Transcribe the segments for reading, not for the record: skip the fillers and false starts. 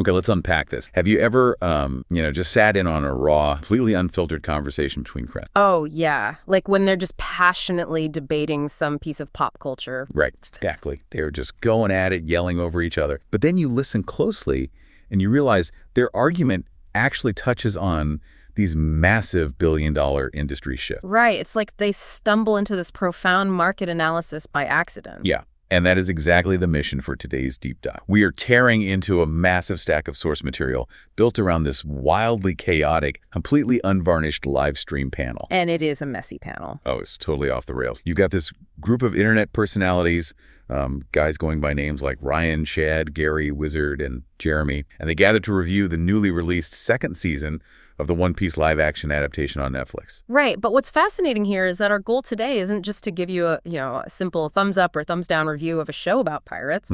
Okay, let's unpack this. Have you ever, just sat in on a raw, completely unfiltered conversation between friends? Oh, yeah. Like when they're just passionately debating some piece of pop culture. Right, exactly. They're just going at it, yelling over each other. But then you listen closely and you realize their argument actually touches on these massive billion-dollar industry shifts. Right. It's like they stumble into this profound market analysis by accident. Yeah. And that is exactly the mission for today's deep dive. We are tearing into a massive stack of source material built around this wildly chaotic, completely unvarnished live stream panel. And it is a messy panel. Oh, it's totally off the rails. You've got this group of internet personalities, guys going by names like Ryan, Chad, Gary, Wizard, and Jeremy, and they gathered to review the newly released second season of the One Piece live-action adaptation on Netflix. Right, but what's fascinating here is that our goal today isn't just to give you a simple thumbs up or thumbs down review of a show about pirates.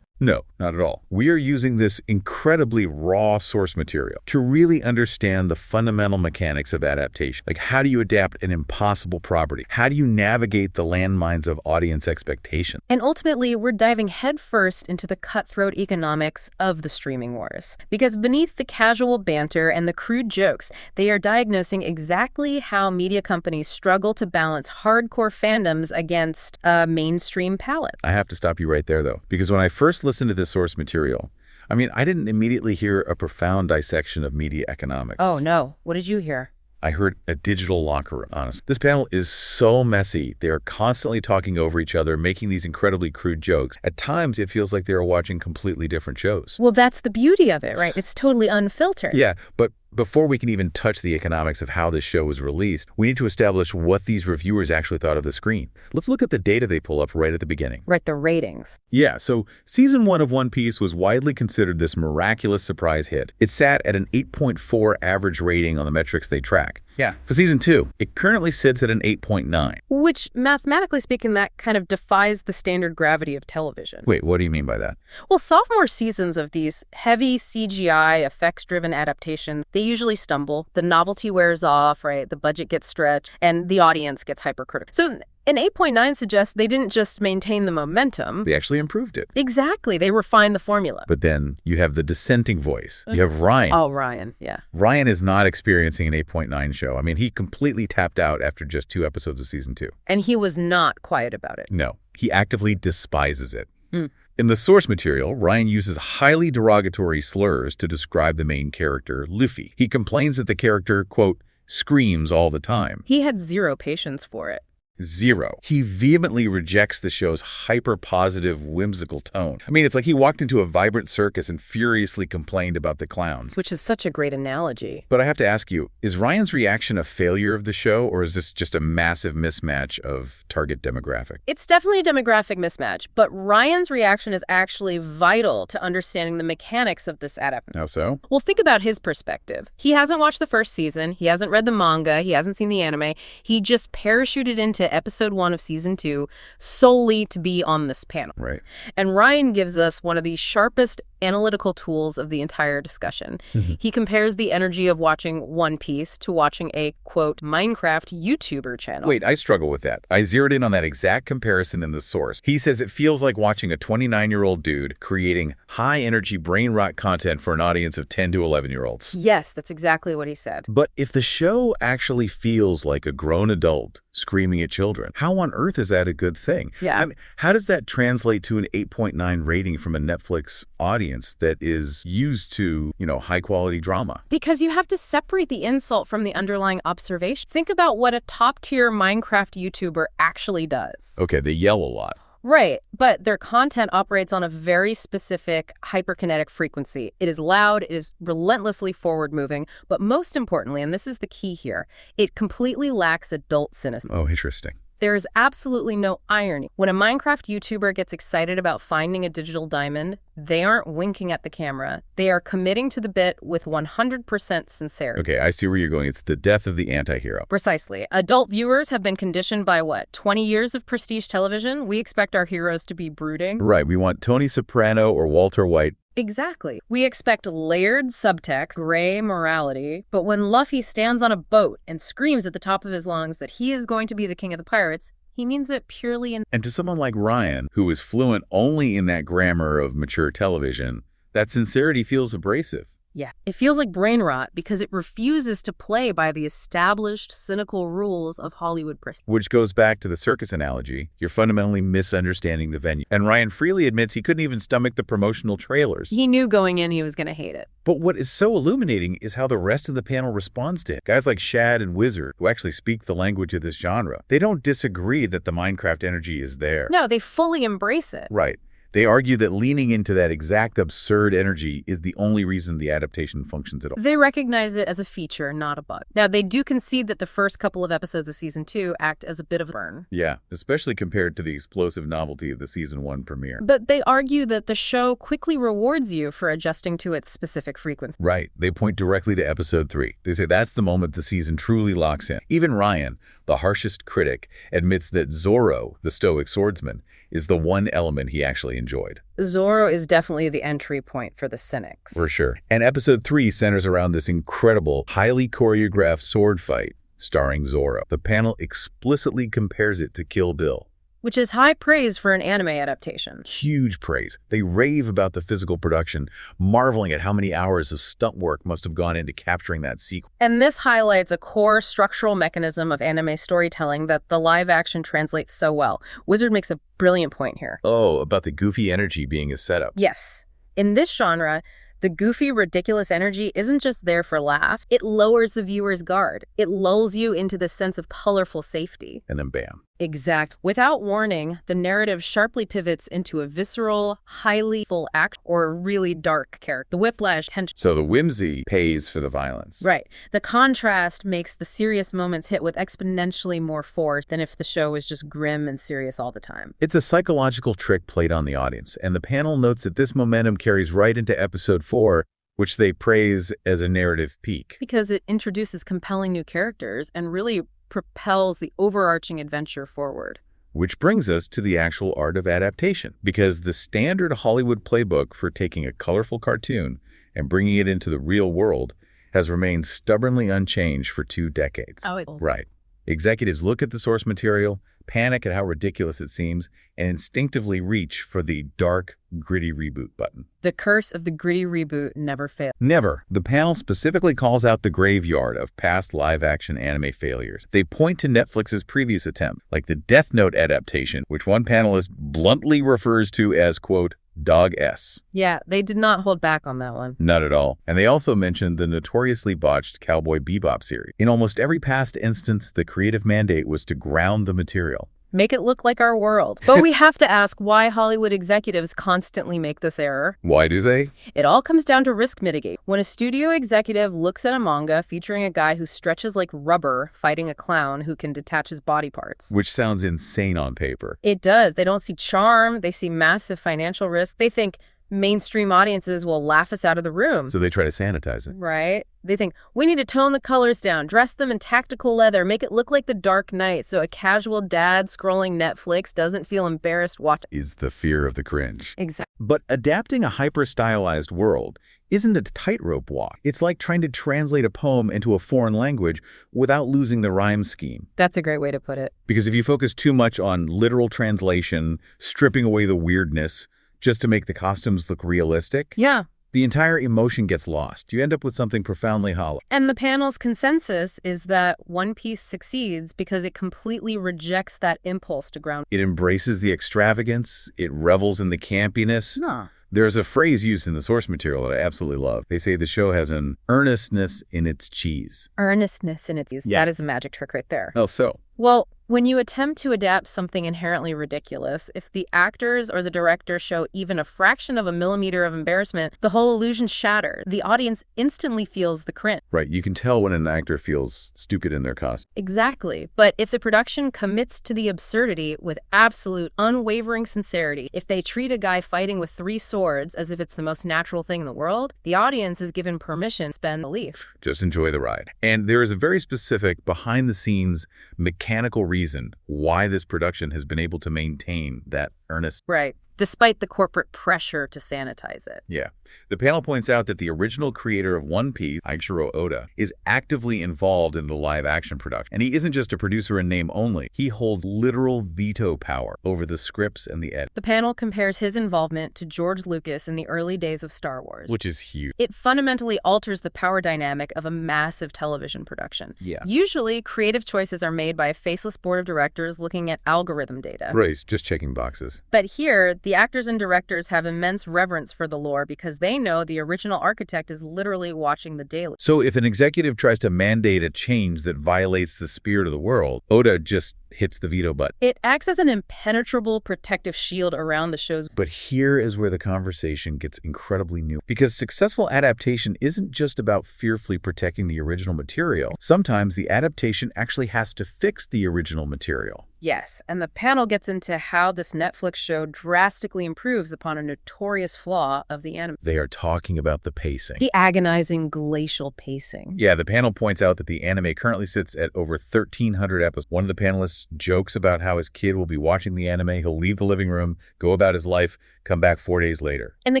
No, not at all. We are using this incredibly raw source material to really understand the fundamental mechanics of adaptation. Like, how do you adapt an impossible property? How do you navigate the landmines of audience expectation? And ultimately, we're diving headfirst into the cutthroat economics of the streaming wars. Because beneath the casual banter and the crude jokes, they are diagnosing exactly how media companies struggle to balance hardcore fandoms against a mainstream palette. I have to stop you right there, though, because when I first listened to this source material, I didn't immediately hear a profound dissection of media economics. Oh, no. What did you hear? I heard a digital locker room, honestly. This panel is so messy. They are constantly talking over each other, making these incredibly crude jokes. At times, it feels like they are watching completely different shows. Well, that's the beauty of it, right? It's totally unfiltered. Yeah, but before we can even touch the economics of how this show was released, we need to establish what these reviewers actually thought of the screen. Let's look at the data they pull up right at the beginning. Right, the ratings. Yeah, so Season 1 of One Piece was widely considered this miraculous surprise hit. It sat at an 8.4 average rating on the metrics they track. Yeah. For Season 2, it currently sits at an 8.9. Which, mathematically speaking, that kind of defies the standard gravity of television. Wait, what do you mean by that? Well, sophomore seasons of these heavy CGI, effects-driven adaptations, they usually stumble. The novelty wears off, right? The budget gets stretched, and the audience gets hypercritical. So an 8.9 suggests they didn't just maintain the momentum. They actually improved it. Exactly. They refined the formula. But then you have the dissenting voice. You have Ryan. Oh, Ryan, yeah. Ryan is not experiencing an 8.9 show. He completely tapped out after just 2 episodes of Season 2. And he was not quiet about it. No, he actively despises it. In the source material, Ryan uses highly derogatory slurs to describe the main character, Luffy. He complains that the character, quote, screams all the time. He had zero patience for it. Zero. He vehemently rejects the show's hyper-positive, whimsical tone. It's like he walked into a vibrant circus and furiously complained about the clowns. Which is such a great analogy. But I have to ask you, is Ryan's reaction a failure of the show, or is this just a massive mismatch of target demographic? It's definitely a demographic mismatch, but Ryan's reaction is actually vital to understanding the mechanics of this adaptation. How so? Well, think about his perspective. He hasn't watched the first season, he hasn't read the manga, he hasn't seen the anime. He just parachuted into episode 1 of season 2 solely to be on this panel. Right. And Ryan gives us one of the sharpest analytical tools of the entire discussion. He compares the energy of watching One Piece to watching a, quote, Minecraft YouTuber channel. Wait, I struggle with that. I zeroed in on that exact comparison in the source. He says it feels like watching a 29-year-old dude creating high-energy brain rot content for an audience of 10 to 11-year-olds. Yes, that's exactly what he said. But if the show actually feels like a grown adult screaming at children, how on earth is that a good thing? Yeah. How does that translate to an 8.9 rating from a Netflix audience that is used to, high-quality drama? Because you have to separate the insult from the underlying observation. Think about what a top-tier Minecraft YouTuber actually does. Okay, they yell a lot. Right, but their content operates on a very specific hyper-kinetic frequency. It is loud, it is relentlessly forward-moving, but most importantly, and this is the key here, it completely lacks adult cynicism. Oh, interesting. There is absolutely no irony. When a Minecraft YouTuber gets excited about finding a digital diamond, they aren't winking at the camera. They are committing to the bit with 100% sincerity. Okay, I see where you're going. It's the death of the anti-hero. Precisely. Adult viewers have been conditioned by, 20 years of prestige television? We expect our heroes to be brooding. Right, we want Tony Soprano or Walter White. Exactly. We expect layered subtext, gray morality, but when Luffy stands on a boat and screams at the top of his lungs that he is going to be the king of the pirates, he means it purely in... And to someone like Ryan, who is fluent only in that grammar of mature television, That sincerity feels abrasive. Yeah, it feels like brain rot because it refuses to play by the established, cynical rules of Hollywood prestige. Which goes back to the circus analogy. You're fundamentally misunderstanding the venue. And Ryan freely admits he couldn't even stomach the promotional trailers. He knew going in he was going to hate it. But what is so illuminating is how the rest of the panel responds to it. Guys like Shad and Wizard, who actually speak the language of this genre, they don't disagree that the Minecraft energy is there. No, they fully embrace it. Right. They argue that leaning into that exact absurd energy is the only reason the adaptation functions at all. They recognize it as a feature, not a bug. Now, they do concede that the first couple of episodes of Season 2 act as a bit of a burn. Yeah, especially compared to the explosive novelty of the Season 1 premiere. But they argue that the show quickly rewards you for adjusting to its specific frequency. Right. They point directly to Episode 3. They say that's the moment the season truly locks in. Even Ryan, the harshest critic, admits that Zoro, the stoic swordsman, is the one element he actually enjoyed. Zoro is definitely the entry point for the cynics. For sure. And Episode 3 centers around this incredible, highly choreographed sword fight starring Zoro. The panel explicitly compares it to Kill Bill. Which is high praise for an anime adaptation. Huge praise. They rave about the physical production, marveling at how many hours of stunt work must have gone into capturing that sequence. And this highlights a core structural mechanism of anime storytelling that the live action translates so well. Wizard makes a brilliant point here. Oh, about the goofy energy being a setup. Yes. In this genre, the goofy, ridiculous energy isn't just there for laugh. It lowers the viewer's guard. It lulls you into the sense of colorful safety. And then bam. Exact. Without warning, the narrative sharply pivots into a visceral, highly full act or really dark character. The whiplash tension. So the whimsy pays for the violence. Right. The contrast makes the serious moments hit with exponentially more force than if the show was just grim and serious all the time. It's a psychological trick played on the audience, and the panel notes that this momentum carries right into Episode 4, which they praise as a narrative peak. Because it introduces compelling new characters and really propels the overarching adventure forward. Which brings us to the actual art of adaptation, because the standard Hollywood playbook for taking a colorful cartoon and bringing it into the real world has remained stubbornly unchanged for 2 decades. Right. Executives look at the source material, panic at how ridiculous it seems, and instinctively reach for the dark, gritty reboot button. The curse of the gritty reboot never fails. Never. The panel specifically calls out the graveyard of past live-action anime failures. They point to Netflix's previous attempt, like the Death Note adaptation, which one panelist bluntly refers to as, quote, Dog S. Yeah, they did not hold back on that one. Not at all. And they also mentioned the notoriously botched Cowboy Bebop series. In almost every past instance, the creative mandate was to ground the material. Make it look like our world. But we have to ask why Hollywood executives constantly make this error. Why do they? It all comes down to risk mitigate. When a studio executive looks at a manga featuring a guy who stretches like rubber fighting a clown who can detach his body parts. Which sounds insane on paper. It does. They don't see charm. They see massive financial risk. They think mainstream audiences will laugh us out of the room. So they try to sanitize it. Right? They think, we need to tone the colors down, dress them in tactical leather, make it look like The Dark Knight so a casual dad scrolling Netflix doesn't feel embarrassed watching. Is the fear of the cringe. Exactly. But adapting a hyper-stylized world isn't a tightrope walk. It's like trying to translate a poem into a foreign language without losing the rhyme scheme. That's a great way to put it. Because if you focus too much on literal translation, stripping away the weirdness, just to make the costumes look realistic, yeah, the entire emotion gets lost. You end up with something profoundly hollow. And the panel's consensus is that One Piece succeeds because it completely rejects that impulse to ground. It embraces the extravagance. It revels in the campiness. No. There's a phrase used in the source material that I absolutely love. They say the show has an earnestness in its cheese. Earnestness in its cheese. Yeah. That is a magic trick right there. Oh, so? Well, when you attempt to adapt something inherently ridiculous, if the actors or the director show even a fraction of a millimeter of embarrassment, the whole illusion's shattered. The audience instantly feels the cringe. Right, you can tell when an actor feels stupid in their costume. Exactly. But if the production commits to the absurdity with absolute, unwavering sincerity, if they treat a guy fighting with 3 swords as if it's the most natural thing in the world, the audience is given permission to spend belief. Just enjoy the ride. And there is a very specific, behind-the-scenes, mechanical reason why this production has been able to maintain that earnest. Right. despite the corporate pressure to sanitize it. Yeah. The panel points out that the original creator of One Piece, Eiichiro Oda, is actively involved in the live-action production. And he isn't just a producer in name only. He holds literal veto power over the scripts and the edit. The panel compares his involvement to George Lucas in the early days of Star Wars, Which is huge. It fundamentally alters the power dynamic of a massive television production. Yeah. Usually, creative choices are made by a faceless board of directors looking at algorithm data. Right, just checking boxes. But here, the actors and directors have immense reverence for the lore because they know the original architect is literally watching the daily. So if an executive tries to mandate a change that violates the spirit of the world, Oda just hits the veto button. It acts as an impenetrable protective shield around the show's. But here is where the conversation gets incredibly new. Because successful adaptation isn't just about fearfully protecting the original material. Sometimes the adaptation actually has to fix the original material. Yes, and the panel gets into how this Netflix show drastically improves upon a notorious flaw of the anime. They are talking about the pacing. The agonizing glacial pacing. Yeah, the panel points out that the anime currently sits at over 1,300 episodes. One of the panelists jokes about how his kid will be watching the anime, he'll leave the living room, go about his life, come back 4 days later. And the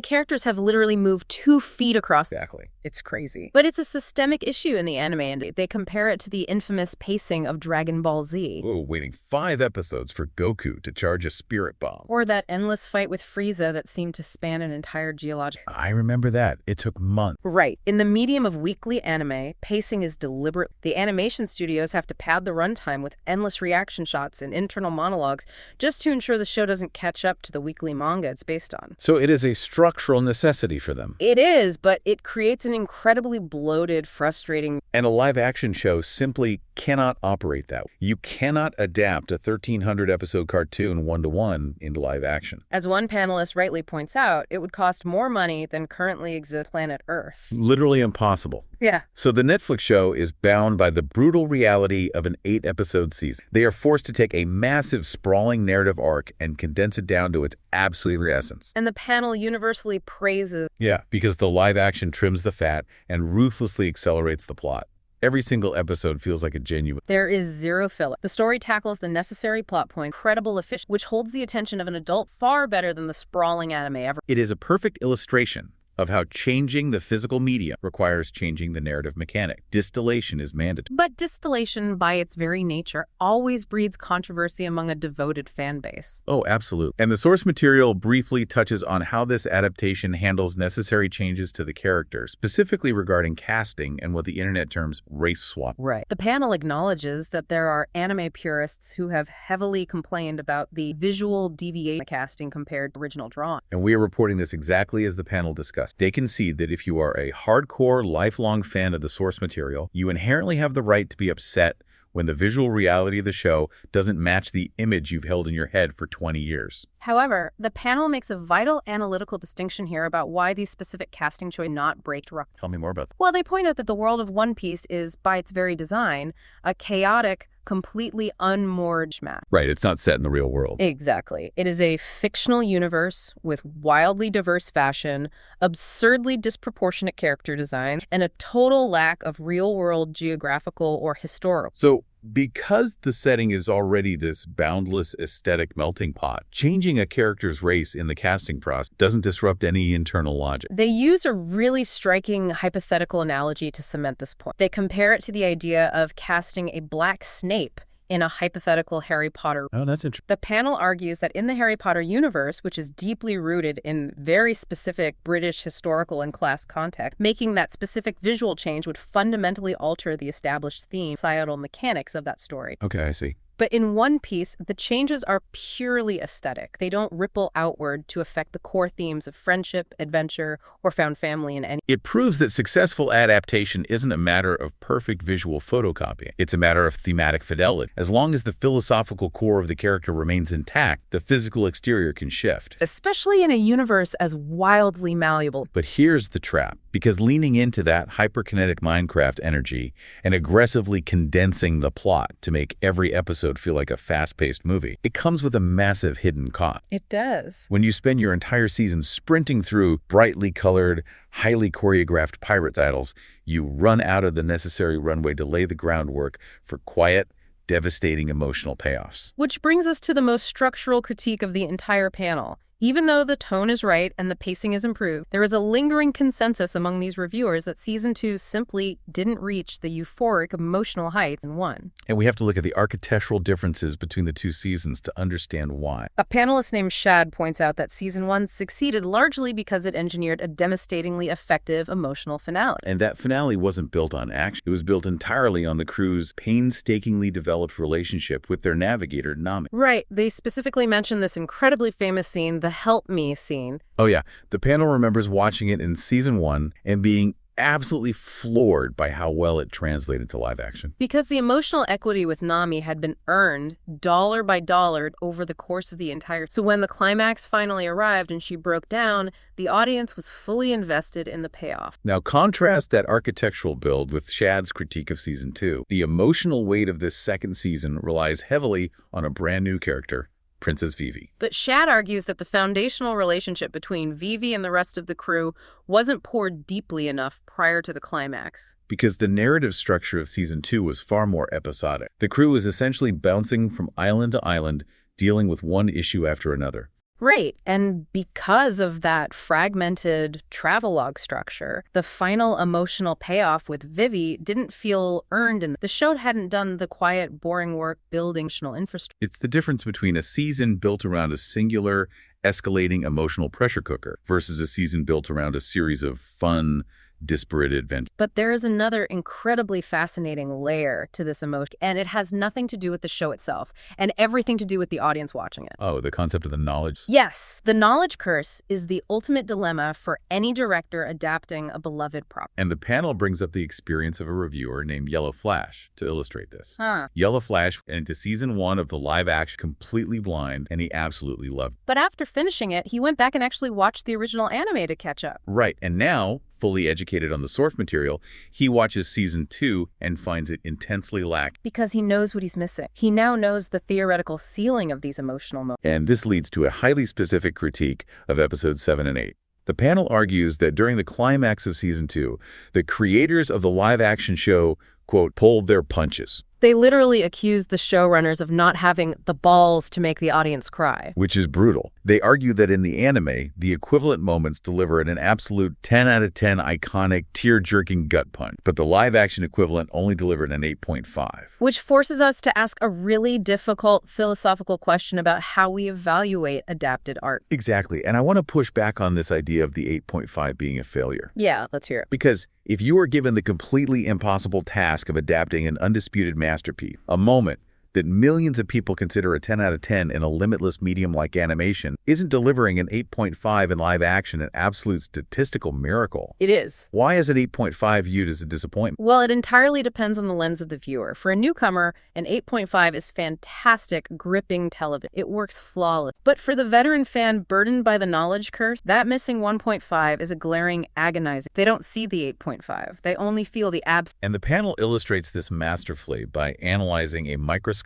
characters have literally moved 2 feet across. Exactly. It's crazy. But it's a systemic issue in the anime, and they compare it to the infamous pacing of Dragon Ball Z. Whoa, waiting 5 episodes for Goku to charge a spirit bomb. Or that endless fight with Frieza that seemed to span an entire geological. I remember that. It took months. Right. In the medium of weekly anime, pacing is deliberate. The animation studios have to pad the runtime with endless reaction shots and internal monologues just to ensure the show doesn't catch up to the weekly manga it's based on. So it is a structural necessity for them. It is, but it creates an incredibly bloated, frustrating. And a live-action show simply cannot operate that way. You cannot adapt a 1,300-episode cartoon one-to-one into live action. As one panelist rightly points out, it would cost more money than currently exists planet Earth. Literally impossible. Yeah. So the Netflix show is bound by the brutal reality of an 8-episode season. They are forced to take a massive, sprawling narrative arc and condense it down to its absolute essence. And the panel universally praises. Yeah, because the live action trims the fat and ruthlessly accelerates the plot. Every single episode feels like a genuine. There is zero filler. The story tackles the necessary plot point, incredible efficiency, which holds the attention of an adult far better than the sprawling anime ever. It is a perfect illustration of how changing the physical media requires changing the narrative mechanic. Distillation is mandatory. But distillation, by its very nature, always breeds controversy among a devoted fan base. Oh, absolutely. And the source material briefly touches on how this adaptation handles necessary changes to the character, specifically regarding casting and what the internet terms race swap. Right. The panel acknowledges that there are anime purists who have heavily complained about the visual deviation casting compared to original drawing. And we are reporting this exactly as the panel discussed. They concede that if you are a hardcore, lifelong fan of the source material, you inherently have the right to be upset when the visual reality of the show doesn't match the image you've held in your head for 20 years. However, the panel makes a vital analytical distinction here about why these specific casting choices not break structure. Tell me more about that. Well, they point out that the world of One Piece is, by its very design, a chaotic, completely unmoored map. Right, it's not set in the real world. Exactly. It is a fictional universe with wildly diverse fashion, absurdly disproportionate character design, and a total lack of real-world geographical or historical. So, because the setting is already this boundless aesthetic melting pot, changing a character's race in the casting process doesn't disrupt any internal logic. They use a really striking hypothetical analogy to cement this point. They compare it to the idea of casting a black Snape in a hypothetical Harry Potter. Oh, that's interesting. The panel argues that in the Harry Potter universe, which is deeply rooted in very specific British historical and class context, making that specific visual change would fundamentally alter the established theme, societal mechanics of that story. Okay, I see. But in One Piece, the changes are purely aesthetic. They don't ripple outward to affect the core themes of friendship, adventure, or found family in any. It proves that successful adaptation isn't a matter of perfect visual photocopying. It's a matter of thematic fidelity. As long as the philosophical core of the character remains intact, the physical exterior can shift. Especially in a universe as wildly malleable. But here's the trap. Because leaning into that hyper-kinetic Minecraft energy and aggressively condensing the plot to make every episode feel like a fast-paced movie, it comes with a massive hidden cost. It does. When you spend your entire season sprinting through brightly colored, highly choreographed pirate titles, you run out of the necessary runway to lay the groundwork for quiet, devastating emotional payoffs. Which brings us to the most structural critique of the entire panel. Even though the tone is right and the pacing is improved, there is a lingering consensus among these reviewers that Season 2 simply didn't reach the euphoric emotional heights in 1. And we have to look at the architectural differences between the two seasons to understand why. A panelist named Shad points out that Season 1 succeeded largely because it engineered a devastatingly effective emotional finale. And that finale wasn't built on action. It was built entirely on the crew's painstakingly developed relationship with their navigator, Nami. Right. They specifically mention this incredibly famous scene, the Help Me scene. Oh yeah, the panel remembers watching it in Season 1 and being absolutely floored by how well it translated to live action. Because the emotional equity with Nami had been earned dollar by dollar over the course of the entire. So when the climax finally arrived and she broke down, the audience was fully invested in the payoff. Now contrast that architectural build with Shad's critique of Season 2. The emotional weight of this second season relies heavily on a brand new character, Princess Vivi. But Shad argues that the foundational relationship between Vivi and the rest of the crew wasn't poured deeply enough prior to the climax. Because the narrative structure of Season 2 was far more episodic. The crew was essentially bouncing from island to island, dealing with one issue after another. Right, and because of that fragmented travelogue structure, the final emotional payoff with Vivi didn't feel earned, and the show hadn't done the quiet, boring work building emotional infrastructure. It's the difference between a season built around a singular, escalating emotional pressure cooker versus a season built around a series of fun, disparate adventures. But there is another incredibly fascinating layer to this emotion, and it has nothing to do with the show itself and everything to do with the audience watching it. Oh, the concept of the knowledge? Yes, the knowledge curse is the ultimate dilemma for any director adapting a beloved property. And the panel brings up the experience of a reviewer named Yellow Flash to illustrate this. Huh. Yellow Flash went into Season 1 of the live action completely blind, and he absolutely loved it. But after finishing it, he went back and actually watched the original anime to catch up. Right, and now, fully educated on the source material, he watches Season 2 and finds it intensely lacking. Because he knows what he's missing. He now knows the theoretical ceiling of these emotional moments. And this leads to a highly specific critique of Episodes 7 and 8. The panel argues that during the climax of Season 2, the creators of the live-action show, quote, pulled their punches. They literally accused the showrunners of not having the balls to make the audience cry. Which is brutal. They argue that in the anime, the equivalent moments deliver an absolute 10 out of 10 iconic, tear-jerking gut punch. But the live-action equivalent only delivered an 8.5. Which forces us to ask a really difficult philosophical question about how we evaluate adapted art. Exactly. And I want to push back on this idea of the 8.5 being a failure. Yeah, let's hear it. Because if you are given the completely impossible task of adapting an undisputed masterpiece, a moment that millions of people consider a 10 out of 10 in a limitless medium like animation, isn't delivering an 8.5 in live action an absolute statistical miracle? It is. Why is an 8.5 viewed as a disappointment? Well, it entirely depends on the lens of the viewer. For a newcomer, an 8.5 is fantastic, gripping television. It works flawless. But for the veteran fan burdened by the knowledge curse, that missing 1.5 is a glaring, agonizing. They don't see the 8.5. They only feel the absence. And the panel illustrates this masterfully by analyzing a microscopic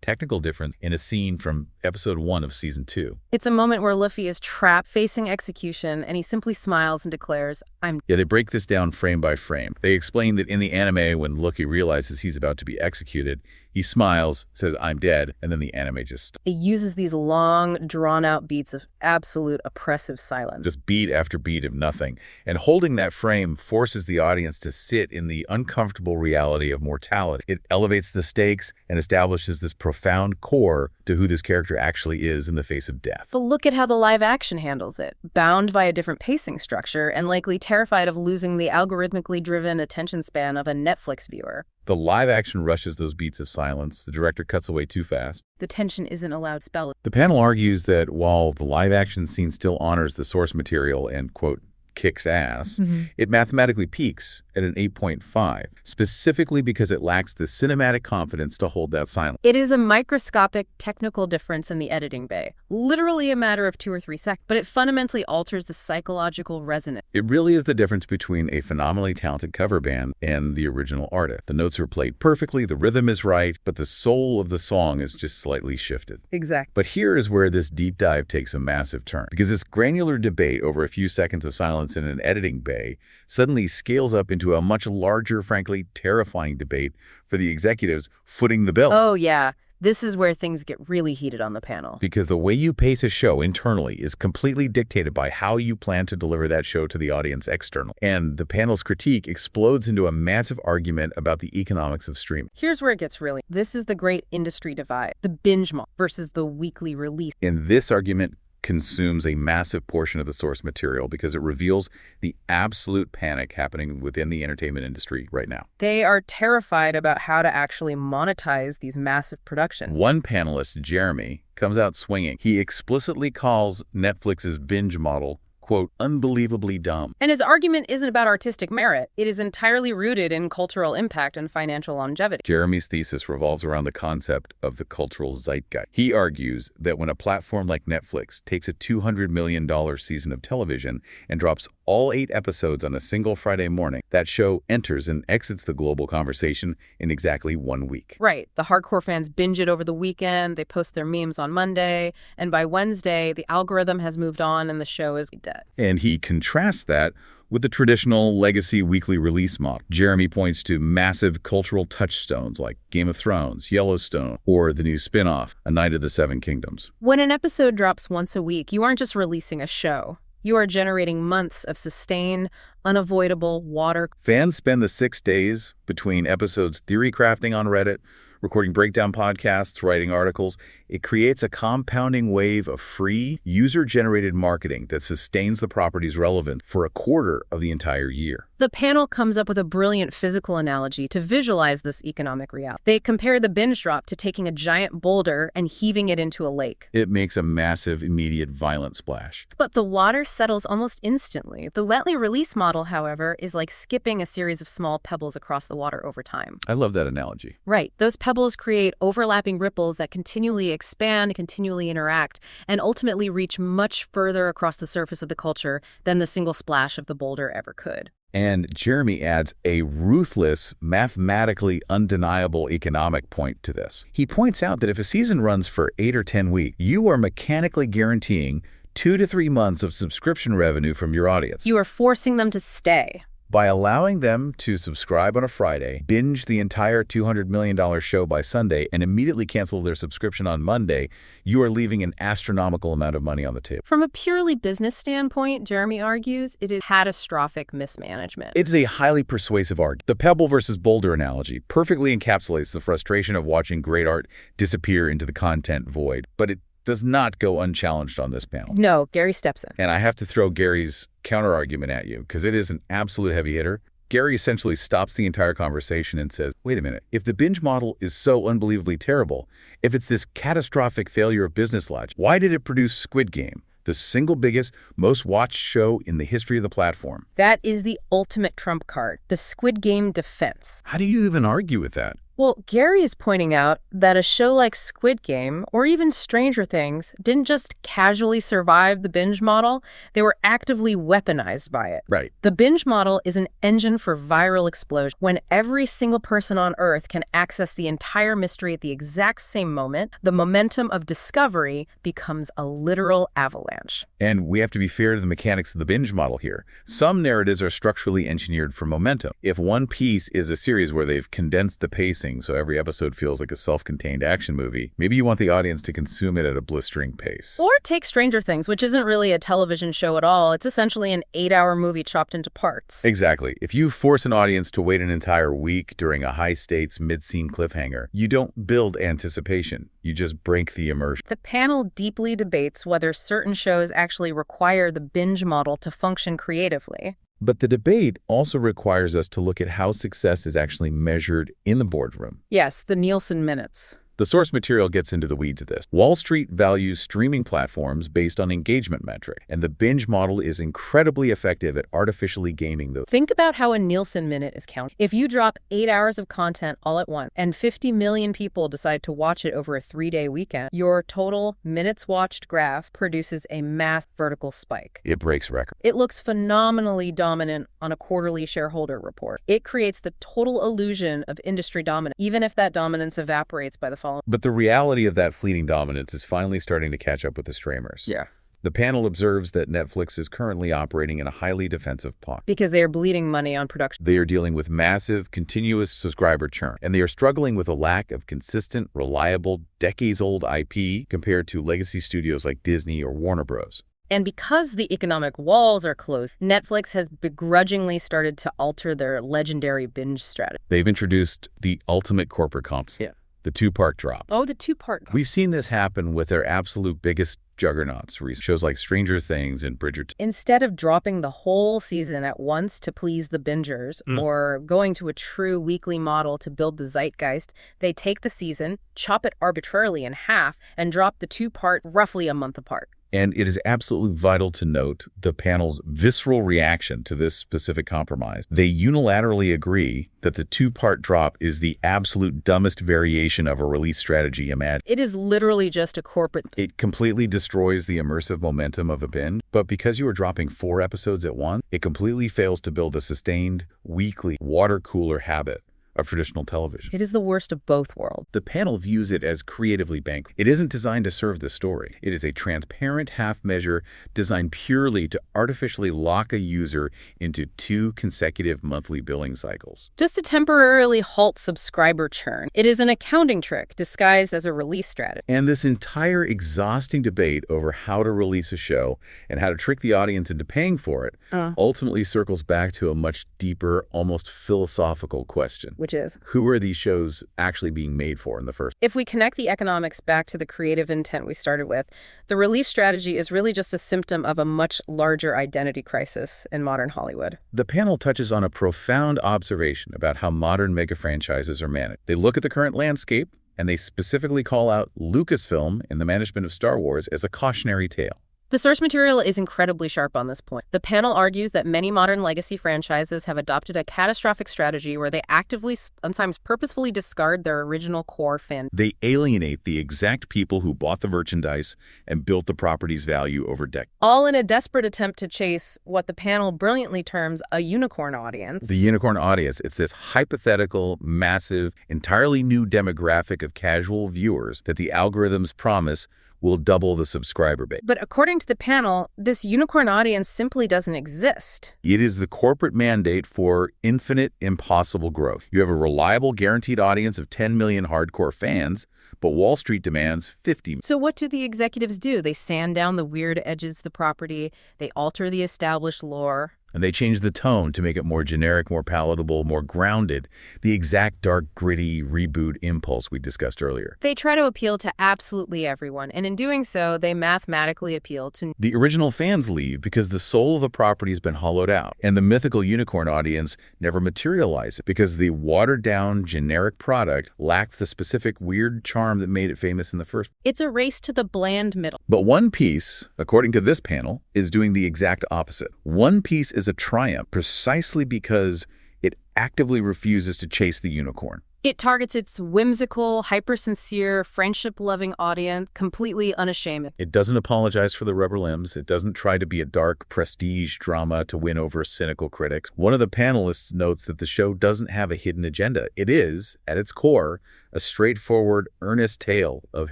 technical difference in a scene from Episode 1 of Season 2. It's a moment where Luffy is trapped, facing execution, and he simply smiles and declares, "I'm..." Yeah, they break this down frame by frame. They explain that in the anime, when Luffy realizes he's about to be executed, he smiles, says, "I'm dead," and then the anime just stops. It uses these long, drawn-out beats of absolute oppressive silence. Just beat after beat of nothing. And holding that frame forces the audience to sit in the uncomfortable reality of mortality. It elevates the stakes and establishes this profound core to who this character actually is in the face of death. But look at how the live action handles it. Bound by a different pacing structure and likely terrified of losing the algorithmically driven attention span of a Netflix viewer. The live action rushes those beats of silence. The director cuts away too fast. The tension isn't allowed to spell it. The panel argues that while the live action scene still honors the source material and, quote, kicks ass, it mathematically peaks at an 8.5, specifically because it lacks the cinematic confidence to hold that silence. It is a microscopic technical difference in the editing bay, literally a matter of 2 or 3 seconds, but it fundamentally alters the psychological resonance. It really is the difference between a phenomenally talented cover band and the original artist. The notes are played perfectly, the rhythm is right, but the soul of the song is just slightly shifted. Exactly. But here is where this deep dive takes a massive turn, because this granular debate over a few seconds of silence in an editing bay suddenly scales up into a much larger, frankly terrifying debate for the executives footing the bill. Oh, yeah. This is where things get really heated on the panel. Because the way you pace a show internally is completely dictated by how you plan to deliver that show to the audience externally. And the panel's critique explodes into a massive argument about the economics of streaming. Here's where it gets really. This is the great industry divide, the binge model versus the weekly release. And this argument consumes a massive portion of the source material because it reveals the absolute panic happening within the entertainment industry right now. They are terrified about how to actually monetize these massive productions. One panelist, Jeremy, comes out swinging. He explicitly calls Netflix's binge model, quote, unbelievably dumb. And his argument isn't about artistic merit. It is entirely rooted in cultural impact and financial longevity. Jeremy's thesis revolves around the concept of the cultural zeitgeist. He argues that when a platform like Netflix takes a $200 million season of television and drops all 8 episodes on a single Friday morning, that show enters and exits the global conversation in exactly 1 week. Right. The hardcore fans binge it over the weekend, they post their memes on Monday, and by Wednesday, the algorithm has moved on and the show is dead. And he contrasts that with the traditional legacy weekly release model. Jeremy points to massive cultural touchstones like Game of Thrones, Yellowstone, or the new spin-off, A Night of the Seven Kingdoms. When an episode drops once a week, you aren't just releasing a show. You are generating months of sustained, unavoidable water. Fans spend the 6 days between episodes theory crafting on Reddit, recording breakdown podcasts, writing articles. It creates a compounding wave of free, user-generated marketing that sustains the property's relevance for a quarter of the entire year. The panel comes up with a brilliant physical analogy to visualize this economic reality. They compare the binge drop to taking a giant boulder and heaving it into a lake. It makes a massive, immediate, violent splash. But the water settles almost instantly. The Letley release model, however, is like skipping a series of small pebbles across the water over time. I love that analogy. Right. Those pebbles create overlapping ripples that continually expand, continually interact, and ultimately reach much further across the surface of the culture than the single splash of the boulder ever could. And Jeremy adds a ruthless, mathematically undeniable economic point to this. He points out that if a season runs for 8 or 10 weeks, you are mechanically guaranteeing 2 to 3 months of subscription revenue from your audience. You are forcing them to stay. By allowing them to subscribe on a Friday, binge the entire $200 million show by Sunday, and immediately cancel their subscription on Monday, you are leaving an astronomical amount of money on the table. From a purely business standpoint, Jeremy argues, it is catastrophic mismanagement. It's a highly persuasive argument. The pebble versus boulder analogy perfectly encapsulates the frustration of watching great art disappear into the content void, but it does not go unchallenged on this panel. No, Gary steps in. And I have to throw Gary's counter-argument at you, because it is an absolute heavy hitter. Gary essentially stops the entire conversation and says, wait a minute, if the binge model is so unbelievably terrible, if it's this catastrophic failure of business logic, why did it produce Squid Game, the single biggest, most watched show in the history of the platform? That is the ultimate trump card, the Squid Game defense. How do you even argue with that? Well, Gary is pointing out that a show like Squid Game, or even Stranger Things, didn't just casually survive the binge model, they were actively weaponized by it. Right. The binge model is an engine for viral explosion. When every single person on Earth can access the entire mystery at the exact same moment, the momentum of discovery becomes a literal avalanche. And we have to be fair to the mechanics of the binge model here. Some narratives are structurally engineered for momentum. If One Piece is a series where they've condensed the pacing so every episode feels like a self-contained action movie, maybe you want the audience to consume it at a blistering pace. Or take Stranger Things, which isn't really a television show at all. It's essentially an 8-hour movie chopped into parts. Exactly. If you force an audience to wait an entire week during a high-stakes mid-scene cliffhanger, you don't build anticipation. You just break the immersion. The panel deeply debates whether certain shows actually require the binge model to function creatively. But the debate also requires us to look at how success is actually measured in the boardroom. Yes, the Nielsen minutes. The source material gets into the weeds of this. Wall Street values streaming platforms based on engagement metric, and the binge model is incredibly effective at artificially gaming those. Think about how a Nielsen minute is counted. If you drop 8 hours of content all at once, and 50 million people decide to watch it over a 3-day weekend, your total minutes watched graph produces a mass vertical spike. It breaks records. It looks phenomenally dominant on a quarterly shareholder report. It creates the total illusion of industry dominance, even if that dominance evaporates by the following. But the reality of that fleeting dominance is finally starting to catch up with the streamers. Yeah. The panel observes that Netflix is currently operating in a highly defensive posture. Because they are bleeding money on production. They are dealing with massive, continuous subscriber churn, and they are struggling with a lack of consistent, reliable, decades-old IP compared to legacy studios like Disney or Warner Bros. And because the economic walls are closed, Netflix has begrudgingly started to alter their legendary binge strategy. They've introduced the ultimate corporate comps. Yeah. The two-part drop. Oh, the two-part. We've seen this happen with their absolute biggest juggernauts, shows like Stranger Things and Bridgerton. Instead of dropping the whole season at once to please the bingers or going to a true weekly model to build the zeitgeist, they take the season, chop it arbitrarily in half, and drop the two parts roughly a month apart. And it is absolutely vital to note the panel's visceral reaction to this specific compromise. They unilaterally agree that the two-part drop is the absolute dumbest variation of a release strategy imagined. It is literally just a corporate... It completely destroys the immersive momentum of a binge, but because you are dropping 4 episodes at once, it completely fails to build a sustained, weekly, water cooler habit of traditional television. It is the worst of both worlds. The panel views it as creatively bankrupt. It isn't designed to serve the story. It is a transparent half measure designed purely to artificially lock a user into 2 consecutive monthly billing cycles. Just to temporarily halt subscriber churn. It is an accounting trick disguised as a release strategy. And this entire exhausting debate over how to release a show and how to trick the audience into paying for it ultimately circles back to a much deeper, almost philosophical question. Which is, who are these shows actually being made for in the first? If we connect the economics back to the creative intent we started with, the release strategy is really just a symptom of a much larger identity crisis in modern Hollywood. The panel touches on a profound observation about how modern mega franchises are managed. They look at the current landscape, and they specifically call out Lucasfilm in the management of Star Wars as a cautionary tale. The source material is incredibly sharp on this point. The panel argues that many modern legacy franchises have adopted a catastrophic strategy where they actively, sometimes purposefully, discard their original core fan. They alienate the exact people who bought the merchandise and built the property's value over decades. All in a desperate attempt to chase what the panel brilliantly terms a unicorn audience. The unicorn audience, it's this hypothetical, massive, entirely new demographic of casual viewers that the algorithms promise will double the subscriber base. But according to the panel, this unicorn audience simply doesn't exist. It is the corporate mandate for infinite, impossible growth. You have a reliable, guaranteed audience of 10 million hardcore fans, but Wall Street demands 50 million. So what do the executives do? They sand down the weird edges of the property, they alter the established lore. And they change the tone to make it more generic, more palatable, more grounded, the exact dark, gritty reboot impulse we discussed earlier. They try to appeal to absolutely everyone, and in doing so, they mathematically appeal to... The original fans leave because the soul of the property has been hollowed out, and the mythical unicorn audience never materializes because the watered-down, generic product lacks the specific weird charm that made it famous in the first place. It's a race to the bland middle. But One Piece, according to this panel, is doing the exact opposite. One Piece is a triumph precisely because it actively refuses to chase the unicorn. It targets its whimsical, hyper-sincere, friendship-loving audience completely unashamed. It doesn't apologize for the rubber limbs. It doesn't try to be a dark prestige drama to win over cynical critics. One of the panelists notes that the show doesn't have a hidden agenda. It is, at its core, a straightforward, earnest tale of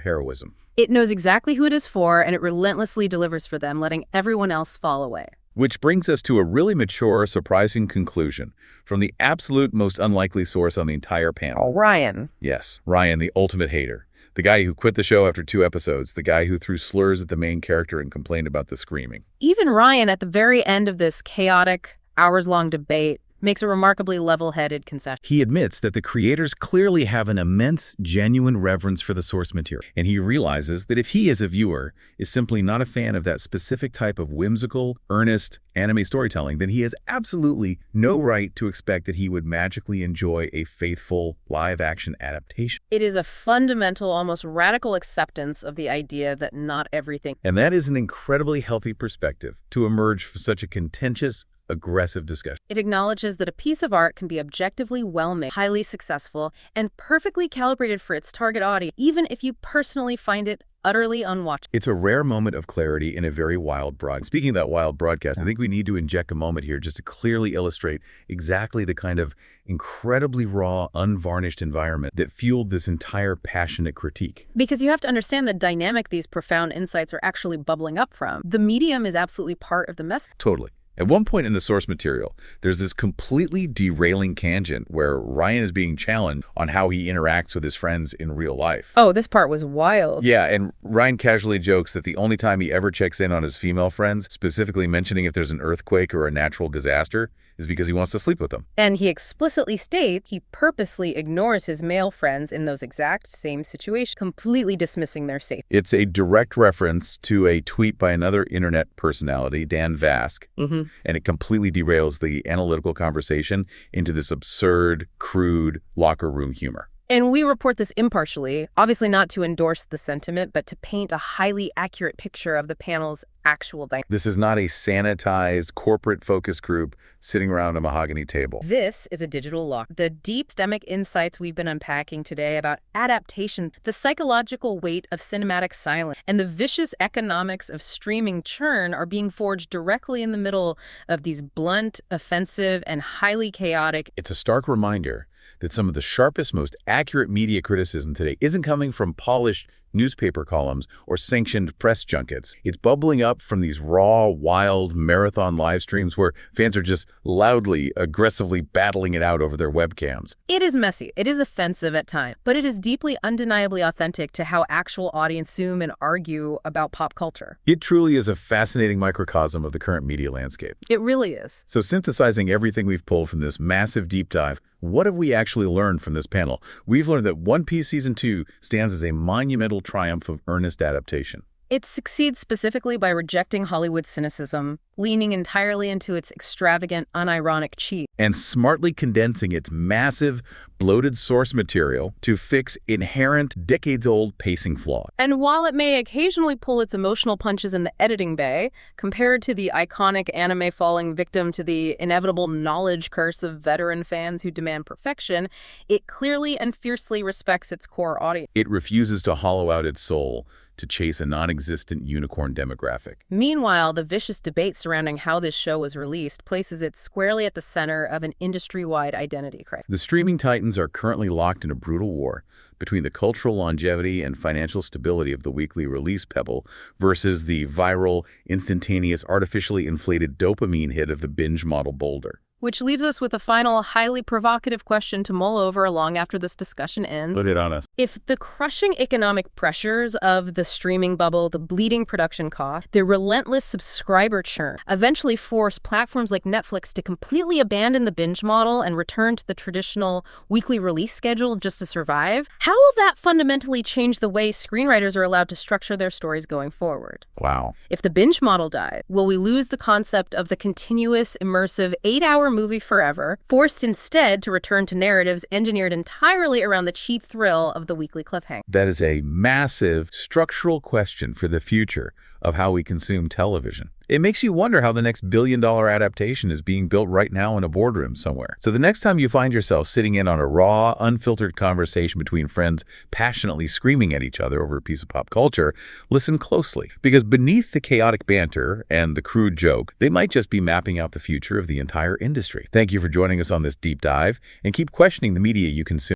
heroism. It knows exactly who it is for, and it relentlessly delivers for them, letting everyone else fall away. Which brings us to a really mature, surprising conclusion from the absolute most unlikely source on the entire panel. Ryan. Yes, Ryan, the ultimate hater. The guy who quit the show after 2 episodes. The guy who threw slurs at the main character and complained about the screaming. Even Ryan, at the very end of this chaotic, hours-long debate, makes a remarkably level-headed concession. He admits that the creators clearly have an immense, genuine reverence for the source material, and he realizes that if he, as a viewer, is simply not a fan of that specific type of whimsical, earnest anime storytelling, then he has absolutely no right to expect that he would magically enjoy a faithful, live-action adaptation. It is a fundamental, almost radical acceptance of the idea that not everything... And that is an incredibly healthy perspective to emerge from such a contentious, aggressive discussion. It acknowledges that a piece of art can be objectively well-made, highly successful, and perfectly calibrated for its target audience, even if you personally find it utterly unwatchable. It's a rare moment of clarity in a very wild broadcast. Speaking of that wild broadcast, I think we need to inject a moment here just to clearly illustrate exactly the kind of incredibly raw, unvarnished environment that fueled this entire passionate critique. Because you have to understand the dynamic these profound insights are actually bubbling up from. The medium is absolutely part of the mess. Totally. At one point in the source material, there's this completely derailing tangent where Ryan is being challenged on how he interacts with his friends in real life. Oh, this part was wild. Yeah, and Ryan casually jokes that the only time he ever checks in on his female friends, specifically mentioning if there's an earthquake or a natural disaster, is because he wants to sleep with them. And he explicitly states he purposely ignores his male friends in those exact same situations, completely dismissing their safety. It's a direct reference to a tweet by another internet personality, Dan Vask, and it completely derails the analytical conversation into this absurd, crude locker room humor. And we report this impartially, obviously not to endorse the sentiment, but to paint a highly accurate picture of the panel's actual dynamic. This is not a sanitized corporate focus group sitting around a mahogany table. This is a digital law. The deep systemic insights we've been unpacking today about adaptation, the psychological weight of cinematic silence, and the vicious economics of streaming churn are being forged directly in the middle of these blunt, offensive, and highly chaotic. It's a stark reminder that some of the sharpest, most accurate media criticism today isn't coming from polished newspaper columns or sanctioned press junkets. It's bubbling up from these raw, wild marathon live streams where fans are just loudly, aggressively battling it out over their webcams. It is messy, it is offensive at times, but it is deeply, undeniably authentic to how actual audience consume and argue about pop culture. It truly is a fascinating microcosm of the current media landscape. It really is. So synthesizing everything we've pulled from this massive deep dive, what have we actually learned from this panel? We've learned that One Piece Season 2 stands as a monumental triumph of earnest adaptation. It succeeds specifically by rejecting Hollywood's cynicism, leaning entirely into its extravagant, unironic cheat, and smartly condensing its massive, bloated source material to fix inherent, decades-old pacing flaws. And while it may occasionally pull its emotional punches in the editing bay, compared to the iconic anime falling victim to the inevitable knowledge curse of veteran fans who demand perfection, it clearly and fiercely respects its core audience. It refuses to hollow out its soul to chase a non-existent unicorn demographic. Meanwhile, the vicious debate surrounding how this show was released places it squarely at the center of an industry-wide identity crisis. The streaming titans are currently locked in a brutal war between the cultural longevity and financial stability of the weekly release pebble versus the viral, instantaneous, artificially inflated dopamine hit of the binge model boulder. Which leaves us with a final, highly provocative question to mull over long after this discussion ends. Put it on us. If the crushing economic pressures of the streaming bubble, the bleeding production cost, the relentless subscriber churn eventually force platforms like Netflix to completely abandon the binge model and return to the traditional weekly release schedule just to survive, how will that fundamentally change the way screenwriters are allowed to structure their stories going forward? Wow. If the binge model dies, will we lose the concept of the continuous, immersive, 8-hour movie forever, forced instead to return to narratives engineered entirely around the cheap thrill of the weekly cliffhanger? That is a massive structural question for the future of how we consume television. It makes you wonder how the next billion-dollar adaptation is being built right now in a boardroom somewhere. So the next time you find yourself sitting in on a raw, unfiltered conversation between friends passionately screaming at each other over a piece of pop culture, listen closely. Because beneath the chaotic banter and the crude joke, they might just be mapping out the future of the entire industry. Thank you for joining us on this deep dive, and keep questioning the media you consume.